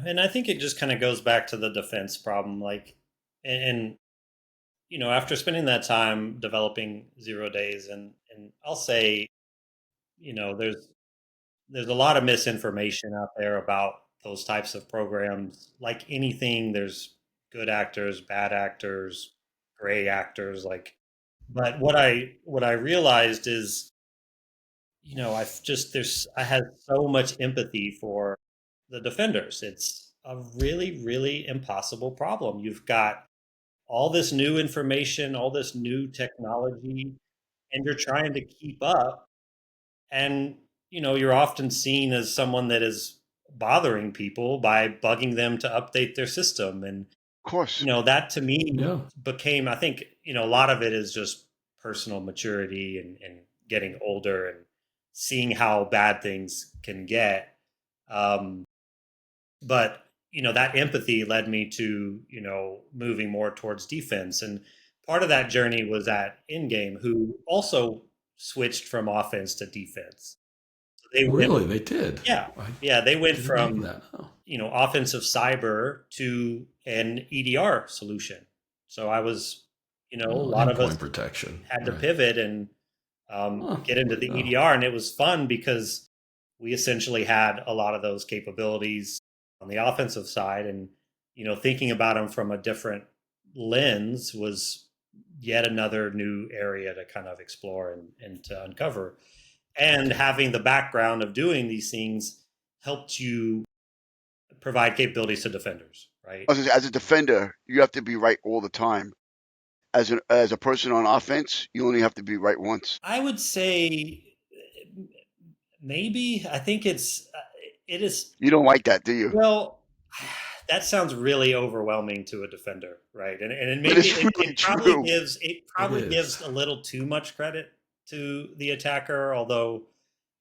And I think it just kind of goes back to the defense problem. And after spending that time developing 0 days, and I'll say, there's a lot of misinformation out there about those types of programs. Like anything, there's good actors, bad actors, gray actors. But what I realized is, I had so much empathy for the defenders. It's a really, really impossible problem. You've got all this new information, all this new technology, and you're trying to keep up. And, you're often seen as someone that is bothering people by bugging them to update their system. And, Of course. that to me Yeah. became, I think, a lot of it is just personal maturity and getting older and seeing how bad things can get. Um, but that empathy led me to moving more towards defense, and part of that journey was at Endgame, who also switched from offense to defense. So they went, Really, they did. yeah, I yeah, they went didn't know from that. Oh, offensive cyber to an EDR solution. So I was, a oh, lot of us endpoint protection. had to Right. pivot and Oh, get into the oh, EDR, and it was fun because we essentially had a lot of those capabilities on the offensive side, and thinking about them from a different lens was yet another new area to kind of explore and to uncover. And having the background of doing these things helped you provide capabilities to defenders, right? As a defender, you have to be right all the time. As a person on offense, you only have to be right once. I would say maybe. I think it is. You don't like that, do you? Well, that sounds really overwhelming to a defender, right? And But maybe it's it really probably true. it gives is. a little too much credit to the attacker, although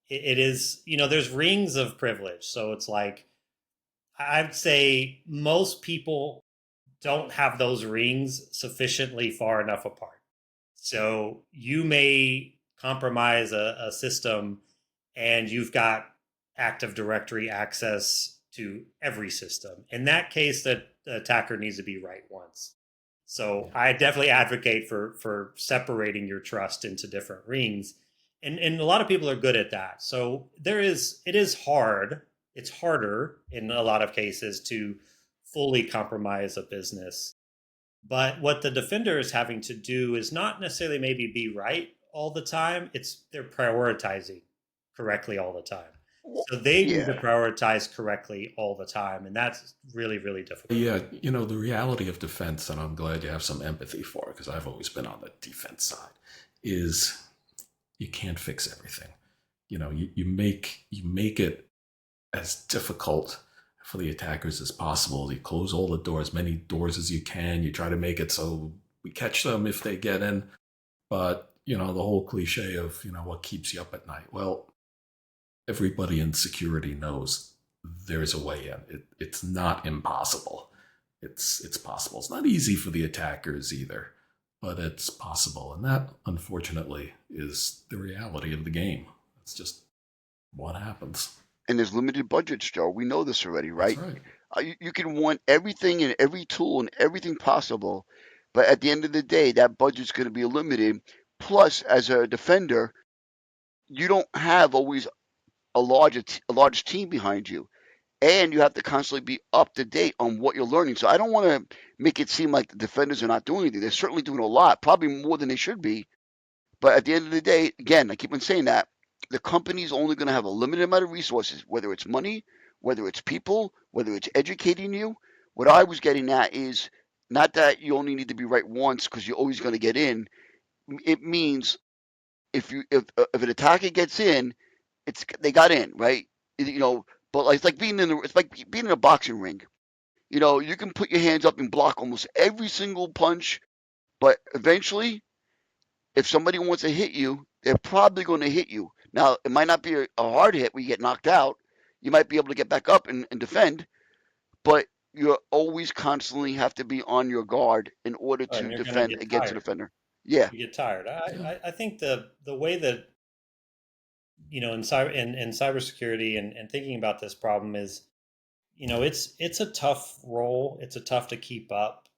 it is, there's rings of privilege. So it's like I'd say most people don't have those rings sufficiently far enough apart. So you may compromise a system and you've got Active Directory access to every system. In that case, the attacker needs to be right once. So Yeah. I definitely advocate for separating your trust into different rings. And a lot of people are good at that. So it is hard. It's harder in a lot of cases to fully compromise a business, but what the defender is having to do is not necessarily maybe be right all the time. It's they're prioritizing correctly all the time. So they need to Yeah. prioritize correctly all the time. And that's really, really difficult. Yeah, the reality of defense, and I'm glad you have some empathy for it because I've always been on the defense side, is you can't fix everything. You make it as difficult for the attackers as possible. You close all the doors, many doors as you can. You try to make it so we catch them if they get in. But the whole cliche of what keeps you up at night. Well, everybody in security knows there's a way in. It's not impossible. It's possible. It's not easy for the attackers either, but it's possible, and that unfortunately is the reality of the game. It's just what happens. And there's limited budgets, Joe. We know this already, That's right? right. You can want everything and every tool and everything possible, but at the end of the day, that budget's going to be limited. Plus, as a defender, you don't have always a large team behind you, and you have to constantly be up to date on what you're learning. So I don't want to make it seem like the defenders are not doing anything. They're certainly doing a lot, probably more than they should be. But at the end of the day, again, I keep on saying that the company's only going to have a limited amount of resources, whether it's money, whether it's people, whether it's educating you. What I was getting at is not that you only need to be right once because you're always going to get in. It means if an attacker gets in, it's they got in, right? You know, but like, it's like being in a boxing ring. You know, you can put your hands up and block almost every single punch, but eventually if somebody wants to hit you, they're probably going to hit you. Now, it might not be a hard hit where you get knocked out. You might be able to get back up and defend, but you always constantly have to be on your guard in order And to you're going to defend get against a tired. defender. Yeah, You get tired. Yeah. I think the way that, in cybersecurity and thinking about this problem is it's a tough role. It's a tough to keep up.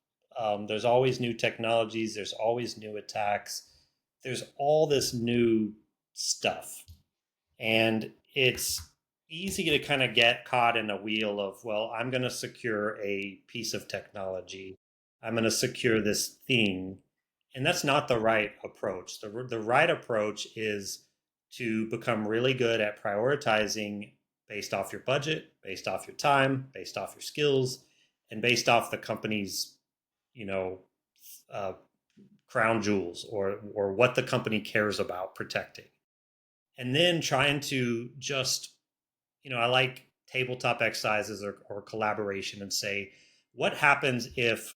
There's always new technologies. There's always new attacks. There's all this new stuff, and it's easy to kind of get caught in a wheel of, well, I'm going to secure a piece of technology. I'm going to secure this thing. And that's not the right approach. The right approach is to become really good at prioritizing based off your budget, based off your time, based off your skills, and based off the company's, you know, uh, crown jewels, or what the company cares about protecting. And then trying to just, I like tabletop exercises, or collaboration, and say, what happens if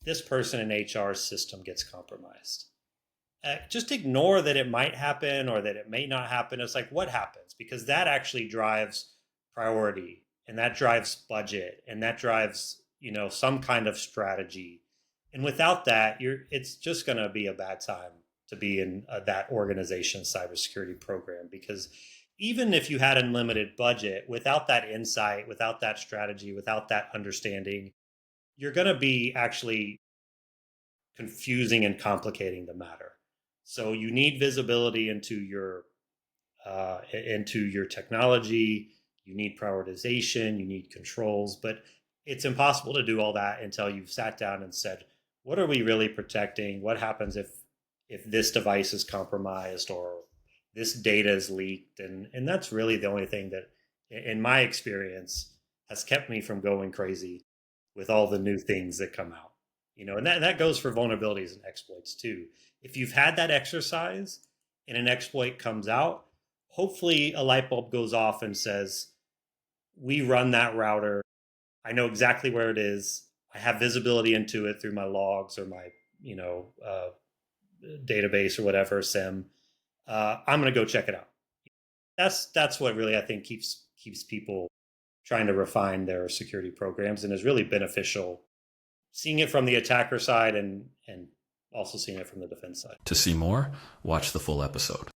this person in HR's system gets compromised? Just ignore that it might happen or that it may not happen. It's like, what happens? Because that actually drives priority, and that drives budget, and that drives, some kind of strategy. And without that, it's just going to be a bad time to be in that organization's cybersecurity program, because even if you had unlimited budget, without that insight, without that strategy, without that understanding, you're going to be actually confusing and complicating the matter. So you need visibility into your technology. You need prioritization. You need controls, but it's impossible to do all that until you've sat down and said, what are we really protecting? What happens if this device is compromised, or this data is leaked? And that's really the only thing that, in my experience, has kept me from going crazy with all the new things that come out. And that goes for vulnerabilities and exploits too. If you've had that exercise and an exploit comes out, hopefully a light bulb goes off and says, we run that router. I know exactly where it is. I have visibility into it through my logs or my, database or whatever, SIM. I'm going to go check it out. That's what really, I think, keeps people trying to refine their security programs, and is really beneficial, seeing it from the attacker side and also seeing it from the defense side. To see more, watch the full episode.